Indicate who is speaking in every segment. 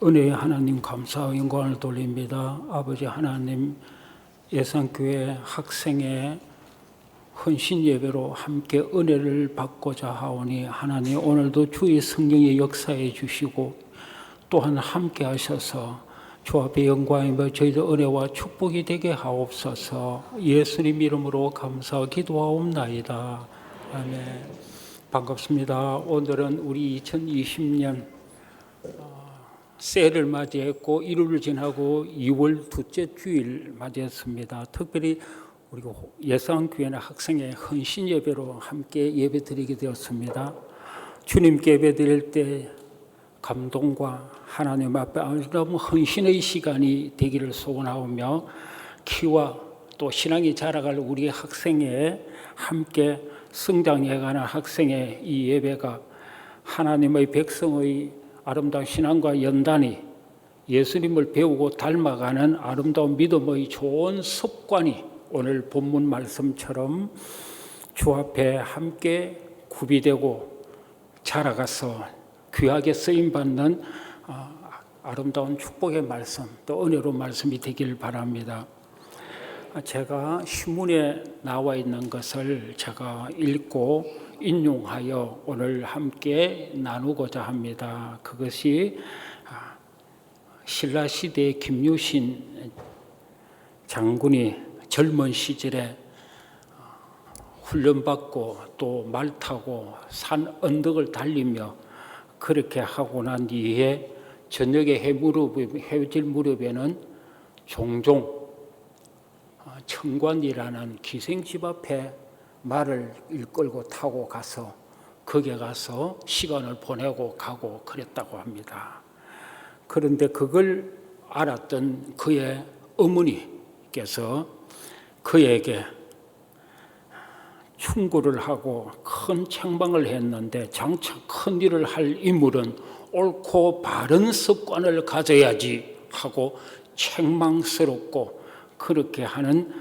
Speaker 1: 은혜의 하나님 감사와 영광을 돌립니다. 아버지 하나님, 예산교회 학생의 헌신 예배로 함께 은혜를 받고자 하오니 하나님 오늘도 주의 성령의 역사해 주시고 또한 함께 하셔서 주 앞에 영광이며 저희들 은혜와 축복이 되게 하옵소서. 예수님 이름으로 감사와 기도하옵나이다. 아멘. 반갑습니다. 오늘은 우리 2020년 새해를 맞이했고 1월을 지나고 2월 둘째 주일 맞이했습니다. 특별히 우리 예산교회나 학생의 헌신 예배로 함께 예배드리게 되었습니다. 주님께 예배드릴 때 감동과 하나님 앞에 아름다운 헌신의 시간이 되기를 소원하오며 키와 또 신앙이 자라갈 우리 학생의 함께 성장해가는 학생의 이 예배가 하나님의 백성의 아름다운 신앙과 연단이 예수님을 배우고 닮아가는 아름다운 믿음의 좋은 습관이 오늘 본문 말씀처럼 주 앞에 함께 구비되고 자라가서 귀하게 쓰임받는 아름다운 축복의 말씀 또 은혜로운 말씀이 되길 바랍니다. 제가 신문에 나와 있는 것을 제가 읽고 인용하여 오늘 함께 나누고자 합니다. 그것이 신라시대의 김유신 장군이 젊은 시절에 훈련받고 또 말 타고 산 언덕을 달리며 그렇게 하고 난 뒤에 저녁에 해질 무렵에는 종종 청관이라는 기생집 앞에 말을 이끌고 타고 가서 거기에 가서 시간을 보내고 가고 그랬다고 합니다. 그런데 그걸 알았던 그의 어머니께서 그에게 충고를 하고 큰 책망을 했는데 장차 큰 일을 할 인물은 옳고 바른 습관을 가져야지 하고 책망스럽고 그렇게 하는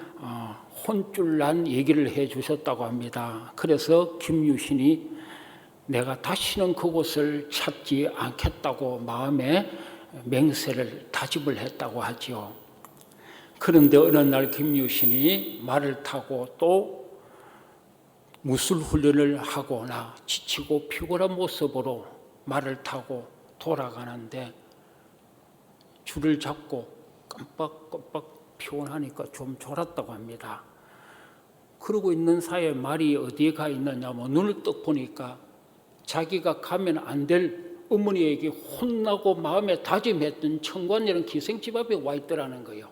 Speaker 1: 혼쭐난 얘기를 해 주셨다고 합니다. 그래서 김유신이 내가 다시는 그곳을 찾지 않겠다고 마음에 맹세를 다짐을 했다고 하지요. 그런데 어느 날 김유신이 말을 타고 또 무술 훈련을 하거나 지치고 피곤한 모습으로 말을 타고 돌아가는데 줄을 잡고 깜빡깜빡 피곤하니까 좀 졸았다고 합니다. 그러고 있는 사이에 말이 어디에 가 있느냐면 눈을 떡 보니까 자기가 가면 안 될 어머니에게 혼나고 마음에 다짐했던 청관이라는 기생집 앞에 와 있더라는 거예요.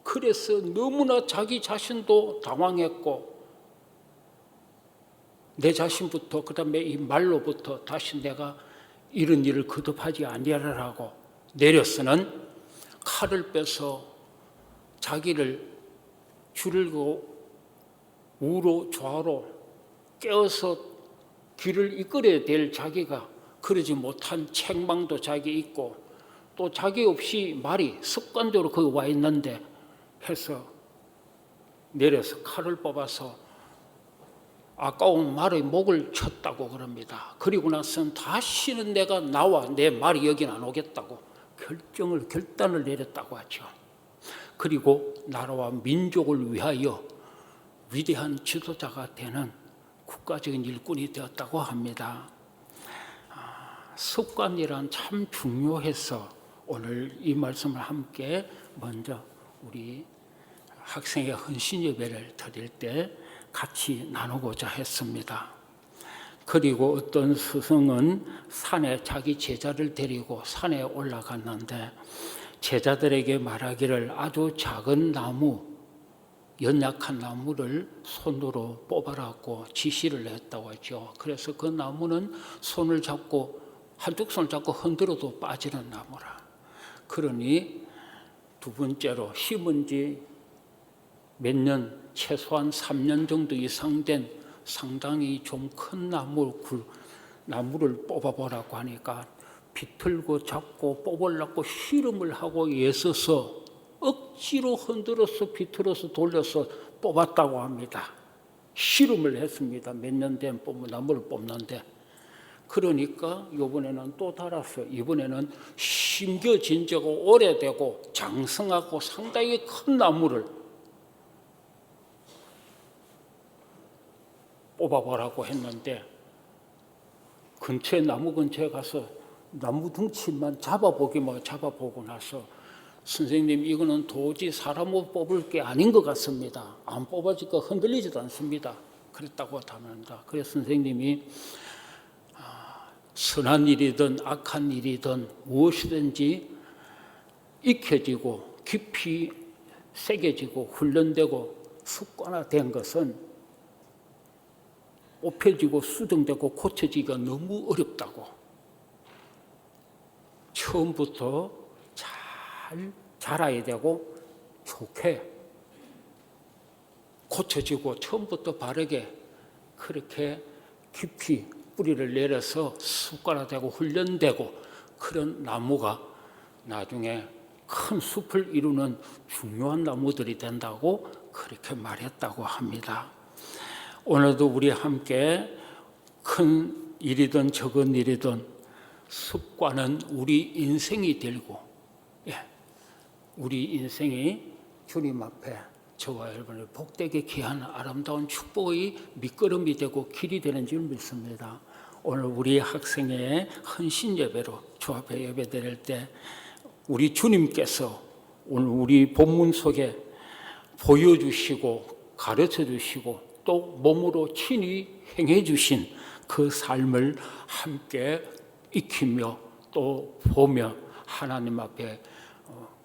Speaker 1: 그래서 너무나 자기 자신도 당황했고 내 자신부터 그다음에 이 말로부터 다시 내가 이런 일을 거듭하지 아니하라고 내려서는 칼을 빼서 자기를 줄을 우로 좌로 깨어서 길을 이끌어야 될 자기가 그러지 못한 책망도 자기 있고 또 자기 없이 말이 습관적으로 거기 와 있는데 해서 내려서 칼을 뽑아서 아까운 말의 목을 쳤다고 그럽니다. 그리고 나서는 다시는 내가 나와 내 말이 여긴 안 오겠다고 결단을 내렸다고 하죠. 그리고 나라와 민족을 위하여 위대한 지도자가 되는 국가적인 일꾼이 되었다고 합니다. 습관이란 참 중요해서 오늘 이 말씀을 함께 먼저 우리 학생의 헌신 예배를 드릴 때 같이 나누고자 했습니다. 그리고 어떤 스승은 산에 자기 제자를 데리고 산에 올라갔는데 제자들에게 말하기를 아주 작은 나무, 연약한 나무를 손으로 뽑아라고 지시를 했다고 하죠. 그래서 그 나무는 손을 잡고 한쪽 손을 잡고 흔들어도 빠지는 나무라. 그러니 두 번째로 심은 지 몇 년, 최소한 3년 정도 이상 된 상당히 좀 큰 나무를 뽑아보라고 하니까 비틀고 잡고 뽑으려고 씨름을 하고 애써서 억지로 흔들어서 비틀어서 돌려서 뽑았다고 합니다. 씨름을 했습니다. 몇 년 된 나무를 뽑는데 그러니까 이번에는 또 달았어요. 이번에는 심겨진 지가 오래되고 장성하고 상당히 큰 나무를 뽑아보라고 했는데, 나무 근처에 가서 나무 덩치만 잡아보고 나서, 선생님 이거는 도저히 사람으로 뽑을 게 아닌 것 같습니다. 안 뽑아지니까 흔들리지도 않습니다. 그랬다고 답합니다. 그래서 선생님이 선한 일이든 악한 일이든 무엇이든지 익혀지고 깊이 새겨지고 훈련되고 습관화된 것은 뽑혀지고 수정되고 고쳐지기가 너무 어렵다고, 처음부터 잘 자라야 되고 좋게 고쳐지고 처음부터 바르게 그렇게 깊이 뿌리를 내려서 습관화되고 훈련되고 그런 나무가 나중에 큰 숲을 이루는 중요한 나무들이 된다고 그렇게 말했다고 합니다. 오늘도 우리 함께 큰 일이든 적은 일이든 습관은 우리 인생이 되고, 우리 인생이 주님 앞에 저와 여러분의 복되게 귀한 아름다운 축복의 밑거름이 되고 길이 되는 줄 믿습니다. 오늘 우리 학생의 헌신 예배로 주 앞에 예배 드릴 때 우리 주님께서 오늘 우리 본문 속에 보여주시고 가르쳐주시고 또 몸으로 친히 행해주신 그 삶을 함께 익히며 또 보며 하나님 앞에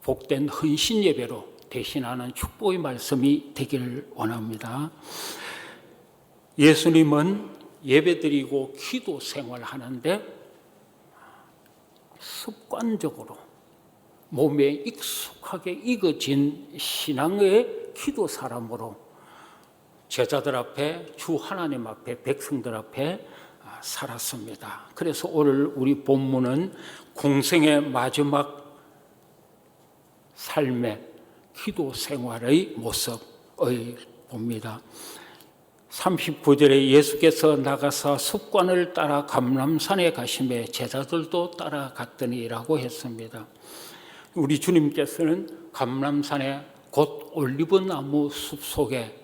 Speaker 1: 복된 헌신 예배로 대신하는 축복의 말씀이 되기를 원합니다. 예수님은 예배드리고 기도 생활하는데 습관적으로 몸에 익숙하게 익어진 신앙의 기도 사람으로 제자들 앞에, 주 하나님 앞에, 백성들 앞에 살았습니다. 그래서 오늘 우리 본문은 공생의 마지막 삶의 기도 생활의 모습을 봅니다. 39절에 예수께서 나가사 습관을 따라 감람산에 가시매 제자들도 따라갔더니라고 했습니다. 우리 주님께서는 감람산에 곧 올리브나무 숲속에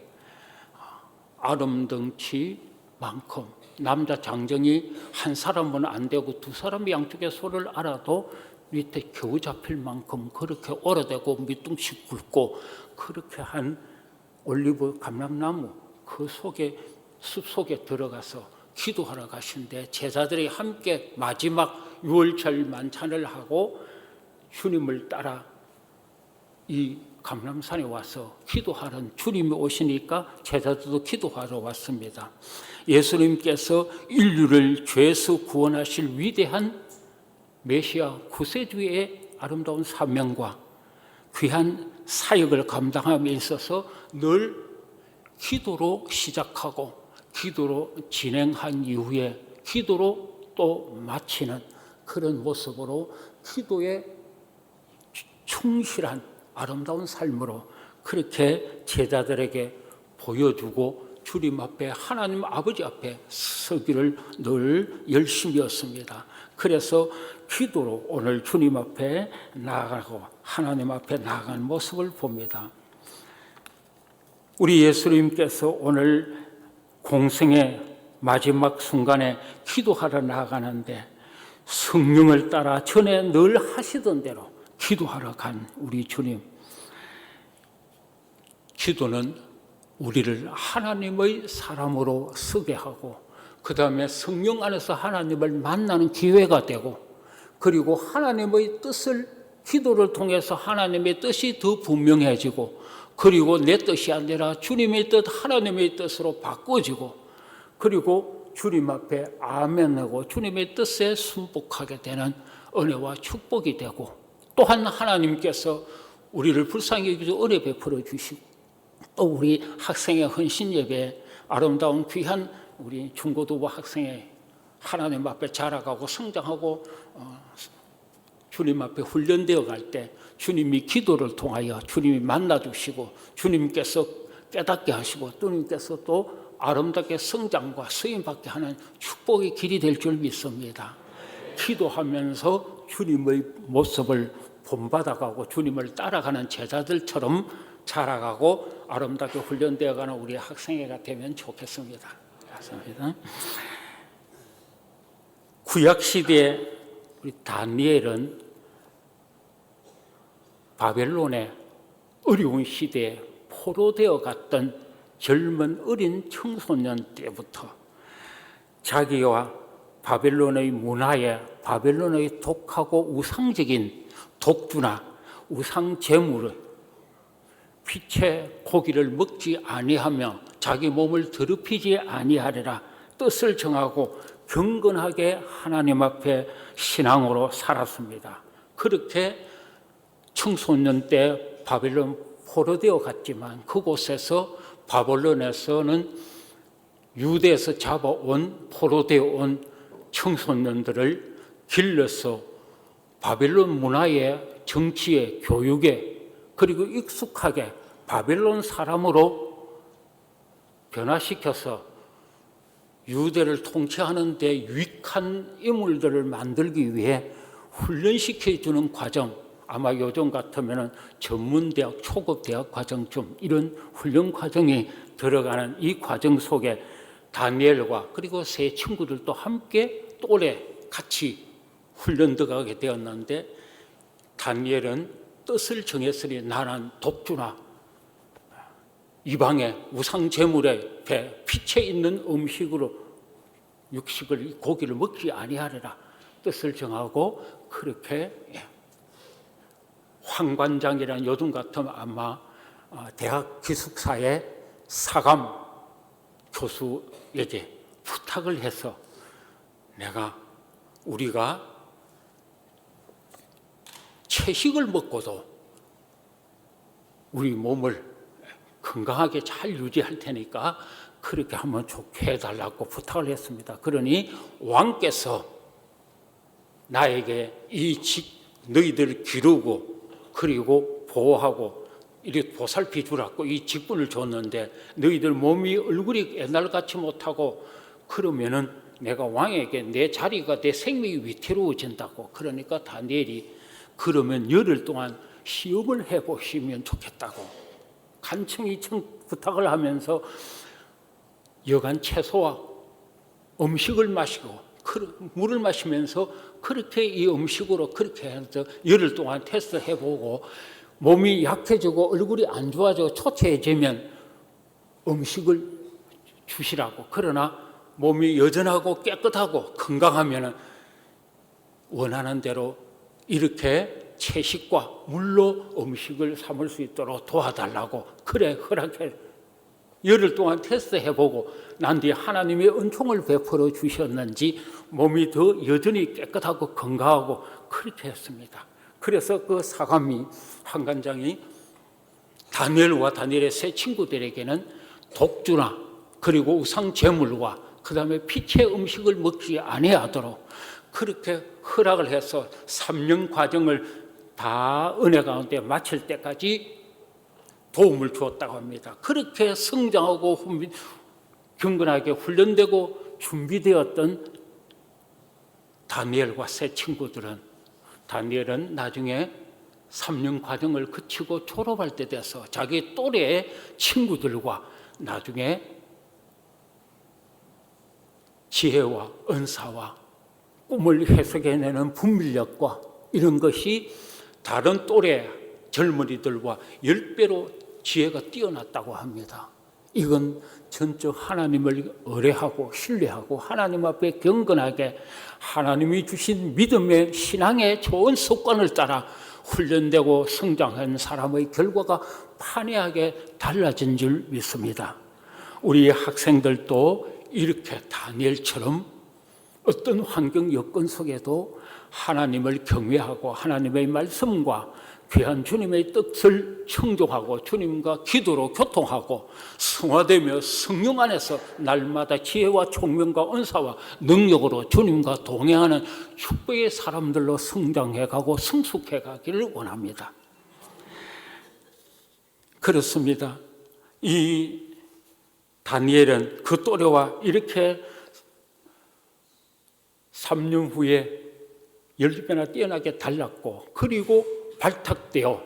Speaker 1: 아름덩치만큼 남자 장정이 한 사람은 안 되고 두 사람이 양쪽에 소를 알아도 밑에 겨우 잡힐 만큼 그렇게 오래되고 밑둥치 굵고 그렇게 한 올리브 감람나무 그 속에 숲 속에 들어가서 기도하러 가신데 제자들이 함께 마지막 유월절 만찬을 하고 주님을 따라 이 감람산에 와서 기도하는 주님이 오시니까 제자들도 기도하러 왔습니다. 예수님께서 인류를 죄에서 구원하실 위대한 메시아 구세주의 아름다운 사명과 귀한 사역을 감당함에 있어서 늘 기도로 시작하고 기도로 진행한 이후에 기도로 또 마치는 그런 모습으로 기도에 충실한 아름다운 삶으로 그렇게 제자들에게 보여주고 주님 앞에 하나님 아버지 앞에 서기를 늘 열심히 했습니다. 그래서 기도로 오늘 주님 앞에 나아가고 하나님 앞에 나아가는 모습을 봅니다. 우리 예수님께서 오늘 공생의 마지막 순간에 기도하러 나아가는데 성령을 따라 전에 늘 하시던 대로 기도하러 간 우리 주님. 기도는 우리를 하나님의 사람으로 서게 하고 그 다음에 성령 안에서 하나님을 만나는 기회가 되고 그리고 하나님의 뜻을 기도를 통해서 하나님의 뜻이 더 분명해지고 그리고 내 뜻이 아니라 주님의 뜻 하나님의 뜻으로 바꿔지고 그리고 주님 앞에 아멘하고 주님의 뜻에 순복하게 되는 은혜와 축복이 되고 또한 하나님께서 우리를 불쌍히 여기서 은혜 베풀어 주시고 또 우리 학생의 헌신 예배 아름다운 귀한 우리 중고등부 학생의 하나님 앞에 자라가고 성장하고 주님 앞에 훈련되어 갈 때 주님이 기도를 통하여 주님이 만나 주시고 주님께서 깨닫게 하시고 주님께서 또 아름답게 성장과 쓰임받게 하는 축복의 길이 될 줄 믿습니다. 기도하면서 주님의 모습을 본받아가고 주님을 따라가는 제자들처럼 자라가고 아름답게 훈련되어가는 우리 학생회가 되면 좋겠습니다. 감사합니다. 구약시대에 우리 다니엘은 바벨론의 어려운 시대에 포로되어 갔던 젊은 어린 청소년 때부터 자기와 바벨론의 문화에 바벨론의 독하고 우상적인 독주나 우상 제물을 빛의 고기를 먹지 아니하며 자기 몸을 더럽히지 아니하리라 뜻을 정하고 경건하게 하나님 앞에 신앙으로 살았습니다. 그렇게 청소년 때 바벨론 포로되어 갔지만 그곳에서 바벨론에서는 유대에서 잡아온 포로되어 온 청소년들을 길러서 바벨론 문화에 정치에 교육에 그리고 익숙하게 바벨론 사람으로 변화시켜서 유대를 통치하는 데 유익한 인물들을 만들기 위해 훈련시켜주는 과정, 아마 요즘 같으면 전문대학, 초급대학 과정쯤 이런 훈련 과정이 들어가는 이 과정 속에 다니엘과 그리고 세 친구들도 함께 또래 같이 훈련 들어가게 되었는데 다니엘은 뜻을 정했으니 나는 독주나 이방의 우상 제물에 배 피체 있는 음식으로 육식을 고기를 먹지 아니하리라 뜻을 정하고 그렇게 황관장이라는 요즘 같으면 아마 대학 기숙사의 사감 교수에게 부탁을 해서 우리가 채식을 먹고도 우리 몸을 건강하게 잘 유지할 테니까 그렇게 하면 좋게 해달라고 부탁을 했습니다. 그러니 왕께서 나에게 너희들을 기르고 그리고 보호하고 이렇게 보살피 주라고 이 직분을 줬는데 너희들 몸이 얼굴이 옛날같이 못하고 그러면은 내가 왕에게 내 자리가 내 생명이 위태로워진다고. 그러니까 다니엘이 그러면 열흘 동안 시험을 해보시면 좋겠다고 간청히 부탁을 하면서 여간 채소와 음식을 마시고 물을 마시면서 그렇게 이 음식으로 그렇게 해서 열흘 동안 테스트해보고 몸이 약해지고 얼굴이 안 좋아지고 초췌해지면 음식을 주시라고. 그러나 몸이 여전하고 깨끗하고 건강하면 원하는 대로 이렇게 채식과 물로 음식을 삼을 수 있도록 도와달라고 그래 허락해 열흘 동안 테스트해보고 난 뒤에 하나님의 은총을 베풀어 주셨는지 몸이 더 여전히 깨끗하고 건강하고 그렇게 했습니다. 그래서 그 사감이 한관장이 다니엘과 다니엘의 세 친구들에게는 독주나 그리고 우상 제물과 그 다음에 피체 음식을 먹지 아니하도록 그렇게 허락을 해서 3년 과정을 다 은혜 가운데 마칠 때까지 도움을 주었다고 합니다. 그렇게 성장하고 경건하게 훈련되고 준비되었던 다니엘과 세 친구들은 다니엘은 나중에 3년 과정을 거치고 졸업할 때 돼서 자기 또래의 친구들과 나중에 지혜와 은사와 꿈을 해석해내는 분별력과 이런 것이 다른 또래 젊은이들과 10배로 지혜가 뛰어났다고 합니다. 이건 전적 하나님을 의뢰하고 신뢰하고 하나님 앞에 경건하게 하나님이 주신 믿음의 신앙의 좋은 습관을 따라 훈련되고 성장한 사람의 결과가 판이하게 달라진 줄 믿습니다. 우리 학생들도 이렇게 다니엘처럼 어떤 환경 여건 속에도 하나님을 경외하고 하나님의 말씀과 귀한 주님의 뜻을 청종하고 주님과 기도로 교통하고 승화되며 성령 안에서 날마다 지혜와 총명과 은사와 능력으로 주님과 동행하는 축복의 사람들로 성장해가고 성숙해가기를 원합니다. 그렇습니다. 이 다니엘은 그 또래와 이렇게 3년 후에 10배나 뛰어나게 달랐고, 그리고 발탁되어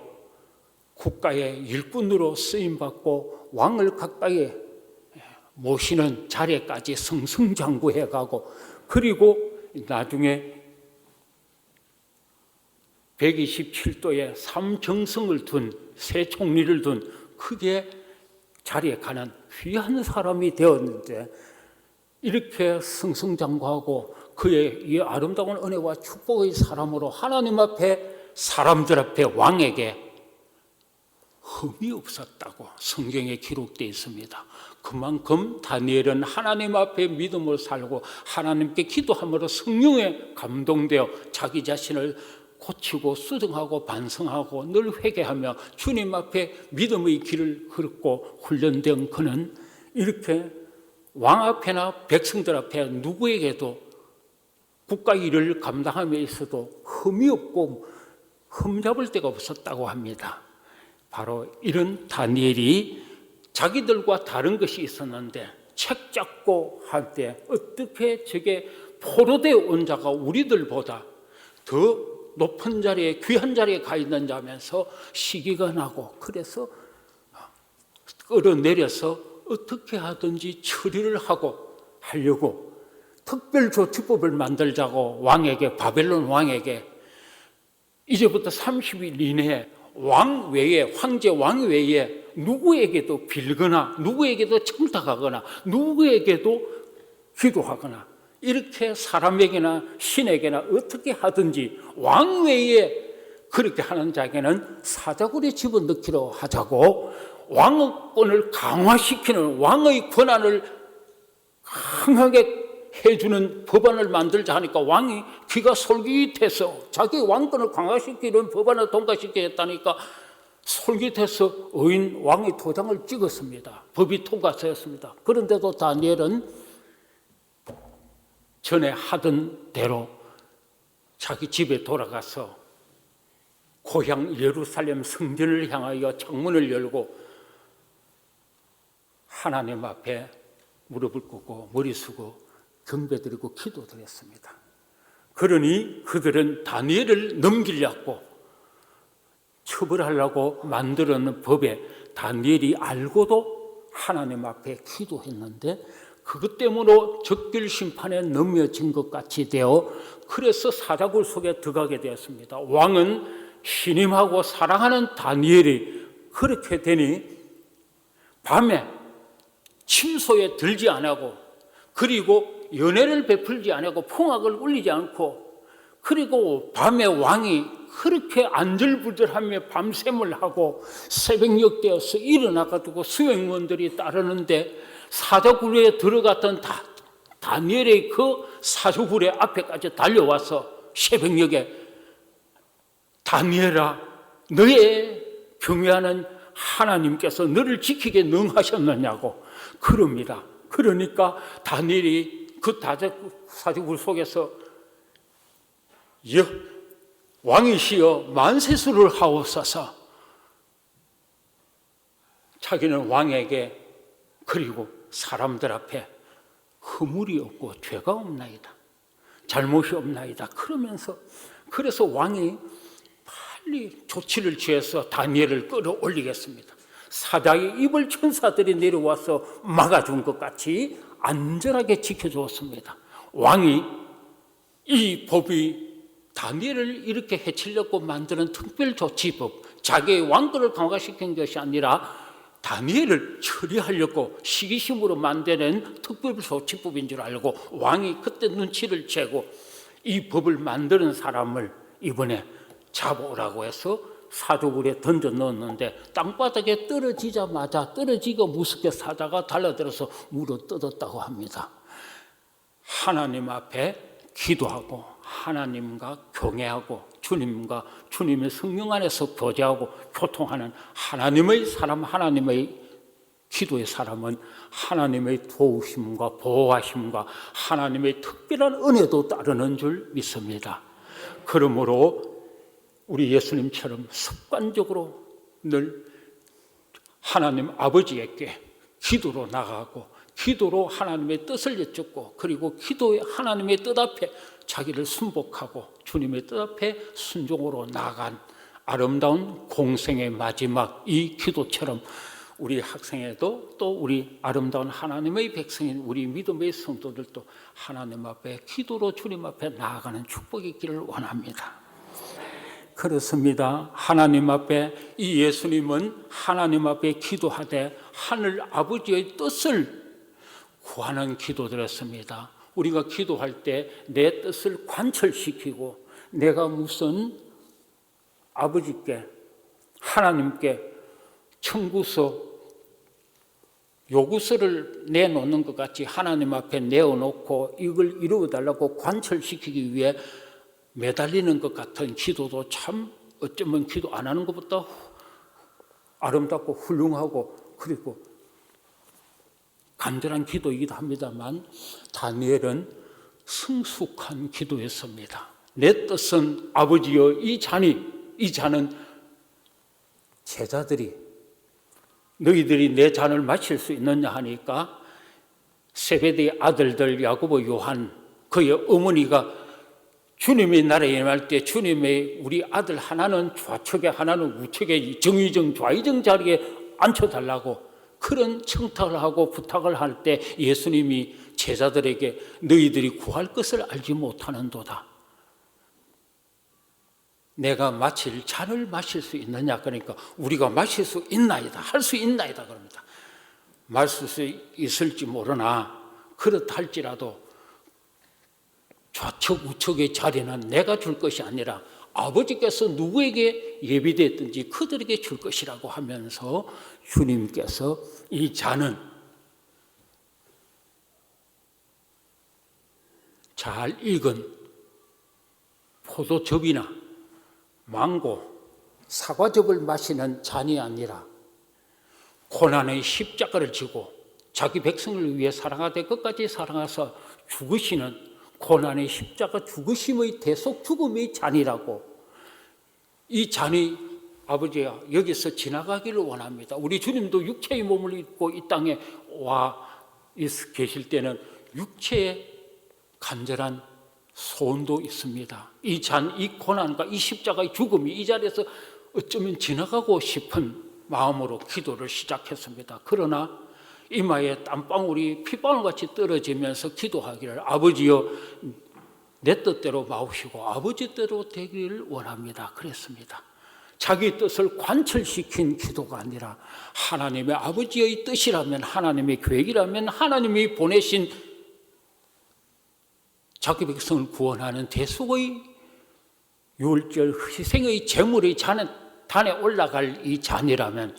Speaker 1: 국가의 일꾼으로 쓰임받고 왕을 가까이 모시는 자리까지 승승장구해가고, 그리고 나중에 127도의 삼정성을 둔 새 총리를 둔 크게 자리에 가는 귀한 사람이 되었는데, 이렇게 승승장구하고 그의 이 아름다운 은혜와 축복의 사람으로 하나님 앞에, 사람들 앞에, 왕에게 흠이 없었다고 성경에 기록되어 있습니다. 그만큼 다니엘은 하나님 앞에 믿음을 살고 하나님께 기도함으로 성령에 감동되어 자기 자신을 고치고 수정하고 반성하고 늘 회개하며 주님 앞에 믿음의 길을 걷고 훈련된 그는 이렇게 왕 앞에나 백성들 앞에 누구에게도 국가 일을 감당함에 있어도 흠이 없고 흠잡을 데가 없었다고 합니다. 바로 이런 다니엘이 자기들과 다른 것이 있었는데 책 잡고 할 때 어떻게 저게 포로되어 온 자가 우리들보다 더 높은 자리에, 귀한 자리에 가 있는 자면서 시기가 나고, 그래서 끌어내려서 어떻게 하든지 처리를 하려고 특별조치법을 만들자고 왕에게, 바벨론 왕에게 이제부터 30일 이내에 왕 외에, 황제 왕 외에 누구에게도 빌거나 누구에게도 청탁하거나 누구에게도 기도하거나, 이렇게 사람에게나 신에게나 어떻게 하든지 왕 외에 그렇게 하는 자에게는 사자굴에 집어넣기로 하자고, 왕권을 강화시키는, 왕의 권한을 강하게 해주는 법안을 만들자 하니까 왕이 귀가 솔깃해서, 자기 왕권을 강화시키는 법안을 통과시키겠다니까 솔깃해서 의인 왕의 도장을 찍었습니다. 법이 통과되었습니다. 그런데도 다니엘은 전에 하던 대로 자기 집에 돌아가서 고향 예루살렘 성전을 향하여 창문을 열고 하나님 앞에 무릎을 꿇고 머리 숙고 경배드리고 기도드렸습니다. 그러니 그들은 다니엘을 넘기려고, 처벌하려고 만들어놓은 법에 다니엘이 알고도 하나님 앞에 기도했는데, 그것 때문에 적길 심판에 넘겨진 것 같이 되어 그래서 사자굴 속에 들어가게 되었습니다. 왕은 신임하고 사랑하는 다니엘이 그렇게 되니 밤에 침소에 들지 않고, 그리고 연회를 베풀지 않고 풍악을 울리지 않고, 그리고 밤에 왕이 그렇게 안절부절하며 밤샘을 하고 새벽녘 되어서 일어나가지고 수행원들이 따르는데 사자굴에 들어갔던 다니엘의 그 사자굴의 앞에까지 달려와서 새벽녘에 다니엘아, 너의 경외하는 하나님께서 너를 지키게 능하셨느냐고 그럽니다. 그러니까 다니엘이 그 사자굴 속에서 왕이시여 만세수를 하옵소서, 자기는 왕에게 그리고 사람들 앞에 허물이 없고 죄가 없나이다, 잘못이 없나이다 그러면서, 그래서 왕이 빨리 조치를 취해서 다니엘을 끌어올리겠습니다. 사자의 입을 천사들이 내려와서 막아준 것 같이 안전하게 지켜주었습니다. 왕이 이 법이 다니엘을 이렇게 해치려고 만드는 특별조치법, 자기의 왕권을 강화시킨 것이 아니라 다니엘을 처리하려고 시기심으로 만드는 특별조치법인 줄 알고 왕이 그때 눈치를 채고 이 법을 만드는 사람을 이번에 잡아오라고 해서 사자굴에 던져 넣었는데 땅바닥에 떨어지자마자 떨어지고 무섭게 사자가 달라들어서 물어 뜯었다고 합니다. 하나님 앞에 기도하고 하나님과 교제하고 주님과 주님의 성령 안에서 교제하고 교통하는 하나님의 사람, 하나님의 기도의 사람은 하나님의 도우심과 보호하심과 하나님의 특별한 은혜도 따르는 줄 믿습니다. 그러므로 우리 예수님처럼 습관적으로 늘 하나님 아버지에게 기도로 나가고 기도로 하나님의 뜻을 여쭙고 그리고 기도에 하나님의 뜻 앞에 자기를 순복하고 주님의 뜻 앞에 순종으로 나아간 아름다운 공생의 마지막 이 기도처럼 우리 학생회도 또 우리 아름다운 하나님의 백성인 우리 믿음의 성도들도 하나님 앞에 기도로 주님 앞에 나아가는 축복이 있기를 원합니다. 그렇습니다. 하나님 앞에 이 예수님은 하나님 앞에 기도하되 하늘 아버지의 뜻을 구하는 기도드렸습니다. 우리가 기도할 때 내 뜻을 관철시키고 내가 무슨 아버지께 하나님께 청구서 요구서를 내놓는 것 같이 하나님 앞에 내어놓고 이걸 이루어달라고 관철시키기 위해 매달리는 것 같은 기도도 참 어쩌면 기도 안 하는 것보다 아름답고 훌륭하고 그리고 간절한 기도이기도 합니다만 다니엘은 성숙한 기도였습니다. 내 뜻은 아버지여 이 잔은 제자들이 너희들이 내 잔을 마실 수 있느냐 하니까 세베대의 아들들 야고보 요한 그의 어머니가 주님의 나라에 임할 때 주님의 우리 아들 하나는 좌측에 하나는 우측에 정의정 좌의정 자리에 앉혀달라고 그런 청탁을 하고 부탁을 할 때 예수님이 제자들에게 너희들이 구할 것을 알지 못하는도다. 내가 마실 잔을 마실 수 있느냐 그러니까 우리가 마실 수 있나이다 할 수 있나이다 그럽니다. 마실 수 있을지 모르나 그렇다 할지라도 좌측 우측의 자리는 내가 줄 것이 아니라 아버지께서 누구에게 예비됐든지 그들에게 줄 것이라고 하면서 주님께서 이 잔은 잘 익은 포도즙이나 망고, 사과즙을 마시는 잔이 아니라 고난의 십자가를 지고 자기 백성을 위해 사랑하되 끝까지 사랑하사 죽으시는 고난의 십자가 죽으심의 대속 죽음의 잔이라고 이 잔이 아버지야 여기서 지나가기를 원합니다. 우리 주님도 육체의 몸을 입고 이 땅에 와 계실 때는 육체의 간절한 소원도 있습니다. 이 잔, 이 고난과 이 십자가의 죽음이 이 자리에서 어쩌면 지나가고 싶은 마음으로 기도를 시작했습니다. 그러나 이마에 땀방울이 핏방울같이 떨어지면서 기도하기를 아버지여 내 뜻대로 마옵시고 아버지 뜻대로 되기를 원합니다. 그랬습니다. 자기 뜻을 관철시킨 기도가 아니라 하나님의 아버지의 뜻이라면 하나님의 계획이라면 하나님이 보내신 자기 백성을 구원하는 대속의 율절 희생의 제물의 단에 올라갈 이 잔이라면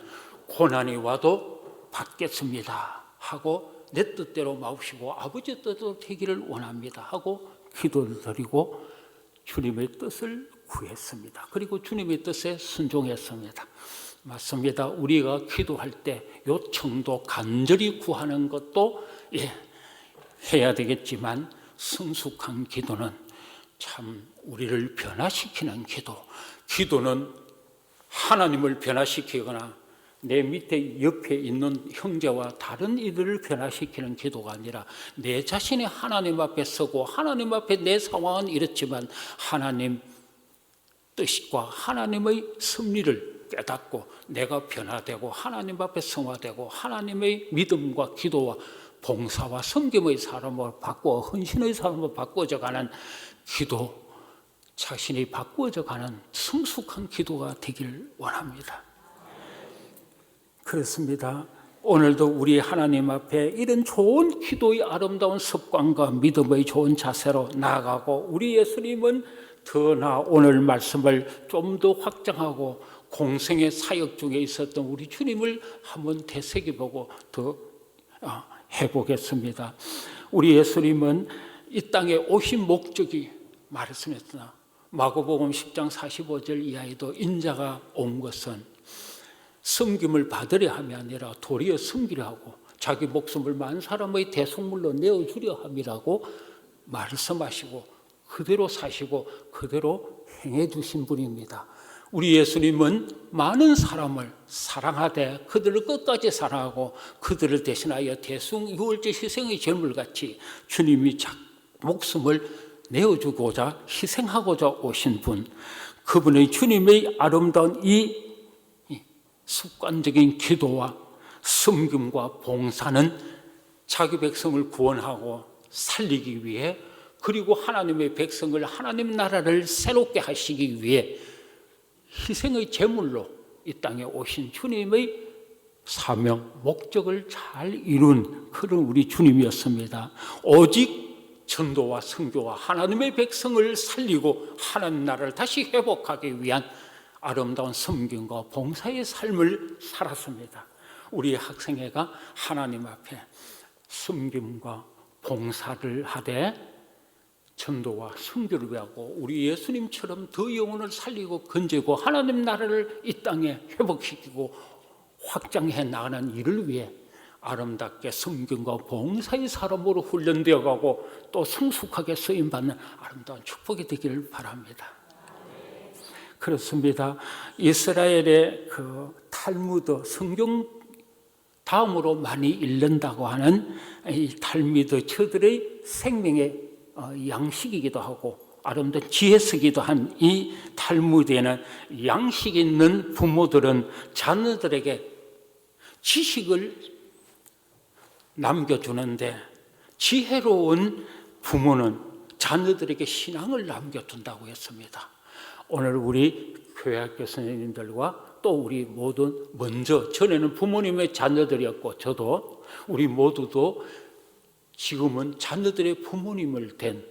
Speaker 1: 고난이 와도 받겠습니다 하고 내 뜻대로 마옵시고 아버지 뜻대로 되기를 원합니다 하고 기도를 드리고 주님의 뜻을 구했습니다. 그리고 주님의 뜻에 순종했습니다. 맞습니다. 우리가 기도할 때 요청도 간절히 구하는 것도 해야 되겠지만 성숙한 기도는 참 우리를 변화시키는 기도는 하나님을 변화시키거나 내 밑에 옆에 있는 형제와 다른 이들을 변화시키는 기도가 아니라 내 자신이 하나님 앞에 서고 하나님 앞에 내 상황은 이렇지만 하나님 뜻과 하나님의 섭리를 깨닫고 내가 변화되고 하나님 앞에 성화되고 하나님의 믿음과 기도와 봉사와 섬김의 사람으로 바꾸어 헌신의 사람으로 바꾸어져가는 기도, 자신이 바꾸어져가는 성숙한 기도가 되길 원합니다. 그렇습니다. 오늘도 우리 하나님 앞에 이런 좋은 기도의 아름다운 습관과 믿음의 좋은 자세로 나아가고 우리 예수님은 더 나아 오늘 말씀을 좀 더 확장하고 공생의 사역 중에 있었던 우리 주님을 한번 되새겨보고 더 해보겠습니다. 우리 예수님은 이 땅에 오신 목적이 말했습니다. 마가복음 10장 45절 이하에도 인자가 온 것은 섬김을 받으려 함이 아니라 도리어 섬기려 하고 자기 목숨을 많은 사람의 대속물로 내어주려 함이라고 말씀하시고 그대로 사시고 그대로 행해 주신 분입니다. 우리 예수님은 많은 사람을 사랑하되 그들을 끝까지 사랑하고 그들을 대신하여 대승유월절 희생의 제물같이 주님이 목숨을 내어주고자 희생하고자 오신 분, 그분의 주님의 아름다운 이 습관적인 기도와 섬김과 봉사는 자기 백성을 구원하고 살리기 위해, 그리고 하나님의 백성을, 하나님 나라를 새롭게 하시기 위해 희생의 제물로 이 땅에 오신 주님의 사명, 목적을 잘 이룬 그런 우리 주님이었습니다. 오직 전도와 선교와 하나님의 백성을 살리고 하나님 나라를 다시 회복하기 위한 아름다운 섬김과 봉사의 삶을 살았습니다. 우리 학생회가 하나님 앞에 섬김과 봉사를 하되 전도와 선교를 위하고 우리 예수님처럼 더 영혼을 살리고 건지고 하나님 나라를 이 땅에 회복시키고 확장해 나가는 일을 위해 아름답게 섬김과 봉사의 사람으로 훈련되어 가고 또 성숙하게 쓰임받는 아름다운 축복이 되기를 바랍니다. 그렇습니다. 이스라엘의 그 탈무드, 성경 다음으로 많이 읽는다고 하는 이 탈무드 저들의 생명의 양식이기도 하고 아름다운 지혜서기도 한 이 탈무드에는 양식 있는 부모들은 자녀들에게 지식을 남겨주는데, 지혜로운 부모는 자녀들에게 신앙을 남겨둔다고 했습니다. 오늘 우리 교회학교 선생님들과 또 우리 모두, 먼저 전에는 부모님의 자녀들이었고 저도, 우리 모두도 지금은 자녀들의 부모님을 된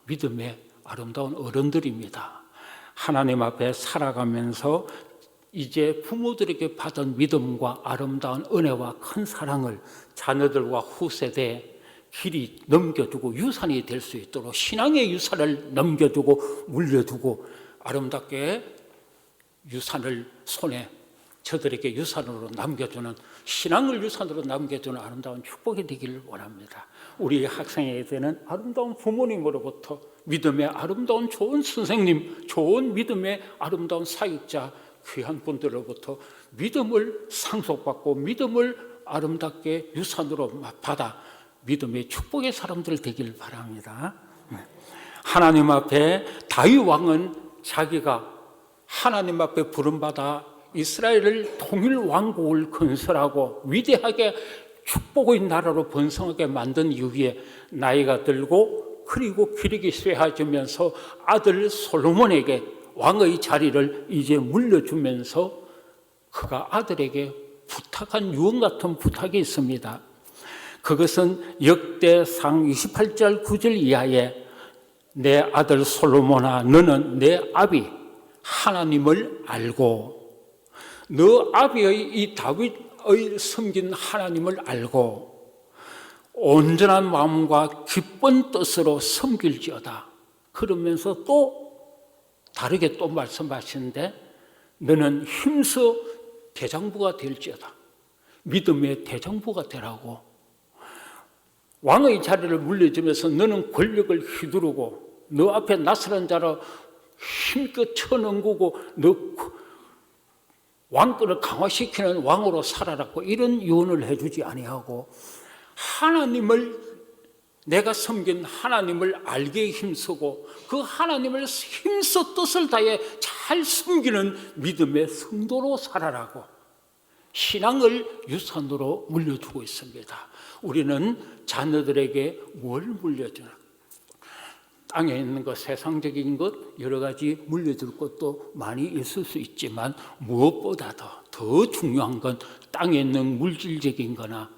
Speaker 1: 믿음의 아름다운 어른들입니다. 하나님 앞에 살아가면서 이제 부모들에게 받은 믿음과 아름다운 은혜와 큰 사랑을 자녀들과 후세대에 길이 넘겨주고 유산이 될 수 있도록 신앙의 유산을 넘겨주고 물려두고 아름답게 유산을 손에 저들에게 유산으로 남겨주는, 신앙을 유산으로 남겨주는 아름다운 축복이 되기를 원합니다. 우리 학생에게는 아름다운 부모님으로부터 믿음의 아름다운 좋은 선생님, 좋은 믿음의 아름다운 사역자, 귀한 분들로부터 믿음을 상속받고 믿음을 아름답게 유산으로 받아 믿음의 축복의 사람들 되길 바랍니다. 하나님 앞에 다윗 왕은 자기가 하나님 앞에 부름받아 이스라엘을 통일 왕국을 건설하고 위대하게 축복의 나라로 번성하게 만든 이후에 나이가 들고 그리고 기력이 쇠해지면서 아들 솔로몬에게 왕의 자리를 이제 물려주면서 그가 아들에게 부탁한 유언 같은 부탁이 있습니다. 그것은 역대상 28절 9절 이하에 내 아들 솔로몬아, 너는 내 아비 하나님을 알고 너 아비의 이 다윗의 섬긴 하나님을 알고 온전한 마음과 기쁜 뜻으로 섬길지어다. 그러면서 또 다르게 또 말씀하시는데 너는 힘써 대장부가 될지어다. 믿음의 대장부가 되라고. 왕의 자리를 물려주면서 너는 권력을 휘두르고 너 앞에 낯선 자로 힘껏 쳐넘기고 너 왕권을 강화시키는 왕으로 살아라고 이런 유언을 해주지 아니하고 하나님을, 내가 섬긴 하나님을 알게 힘쓰고 그 하나님을 힘써 뜻을 다해 잘 섬기는 믿음의 성도로 살아라고 신앙을 유산으로 물려주고 있습니다. 우리는 자녀들에게 뭘 물려주나? 땅에 있는 것, 세상적인 것 여러 가지 물려줄 것도 많이 있을 수 있지만 무엇보다도 더 중요한 건 땅에 있는 물질적인 거나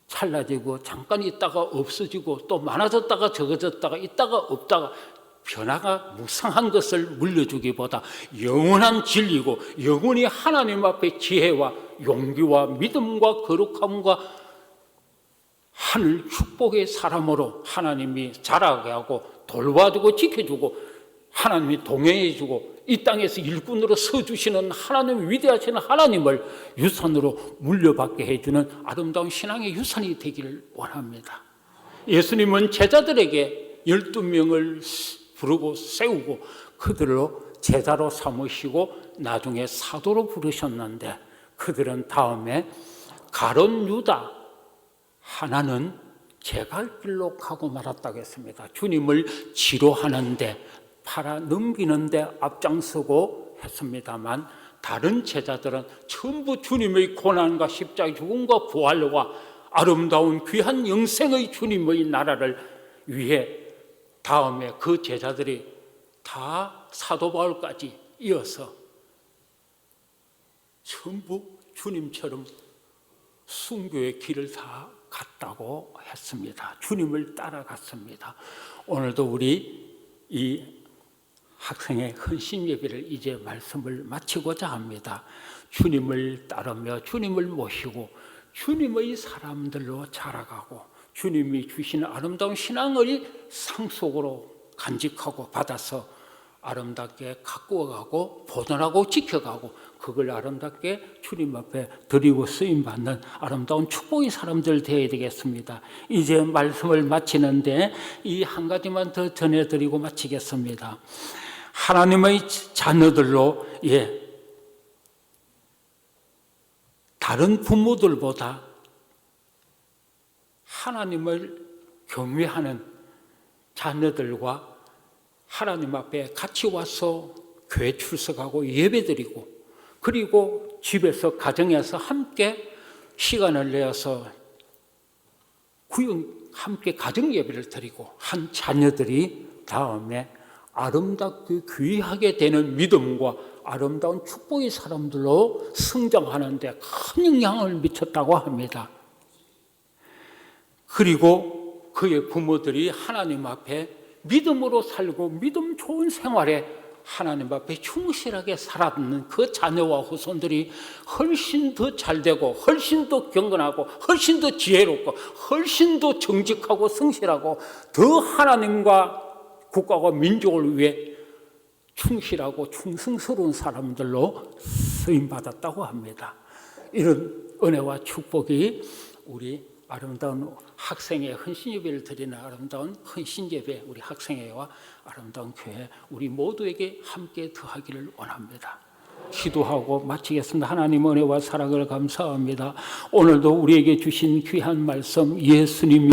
Speaker 1: 찰나지고 잠깐 있다가 없어지고 또 많아졌다가 적어졌다가 있다가 없다가 변화가 무상한 것을 물려주기보다 영원한 진리고 영원히 하나님 앞에 지혜와 용기와 믿음과 거룩함과 하늘 축복의 사람으로 하나님이 자라게 하고 돌봐주고 지켜주고 하나님이 동행해주고 이 땅에서 일꾼으로 서주시는 하나님, 위대하신 하나님을 유산으로 물려받게 해주는 아름다운 신앙의 유산이 되기를 원합니다. 예수님은 제자들에게 12명을 부르고 세우고 그들로 제자로 삼으시고 나중에 사도로 부르셨는데 그들은 다음에 가론 유다 하나는 제갈 길로 가고 말았다고 했습니다. 주님을 지로하는데 팔아 넘기는데 앞장서고 했습니다만 다른 제자들은 전부 주님의 고난과 십자가 죽음과 부활과 아름다운 귀한 영생의 주님의 나라를 위해 다음에 그 제자들이 다 사도 바울까지 이어서 전부 주님처럼 순교의 길을 다 갔다고 했습니다. 주님을 따라갔습니다. 오늘도 우리 이 학생의 헌신 예배를 이제 말씀을 마치고자 합니다. 주님을 따르며 주님을 모시고 주님의 사람들로 자라가고 주님이 주시는 아름다운 신앙을 상속으로 간직하고 받아서 아름답게 가꾸어가고 보존하고 지켜가고 그걸 아름답게 주님 앞에 드리고 쓰임받는 아름다운 축복의 사람들 되어야 되겠습니다. 이제 말씀을 마치는데 이 한 가지만 더 전해드리고 마치겠습니다. 하나님의 자녀들로 다른 부모들보다 하나님을 경외하는 자녀들과 하나님 앞에 같이 와서 교회 출석하고 예배드리고 그리고 집에서 가정에서 함께 시간을 내어서 함께 가정 예배를 드리고 한 자녀들이 다음에 아름답게 귀하게 되는 믿음과 아름다운 축복의 사람들로 성장하는 데 큰 영향을 미쳤다고 합니다. 그리고 그의 부모들이 하나님 앞에 믿음으로 살고 믿음 좋은 생활에 하나님 앞에 충실하게 살아가는 그 자녀와 후손들이 훨씬 더 잘되고 훨씬 더 경건하고 훨씬 더 지혜롭고 훨씬 더 정직하고 성실하고 더 하나님과 국가와 민족을 위해 충실하고 충성스러운 사람들로 쓰임받았다고 합니다. 이런 은혜와 축복이 우리 아름다운 학생회 헌신예배를 드리는 아름다운 헌신예배 우리 학생회와 아름다운 교회 우리 모두에게 함께 더하기를 원합니다. 기도하고 마치겠습니다. 하나님 은혜와 사랑을 감사합니다. 오늘도 우리에게 주신 귀한 말씀 예수님이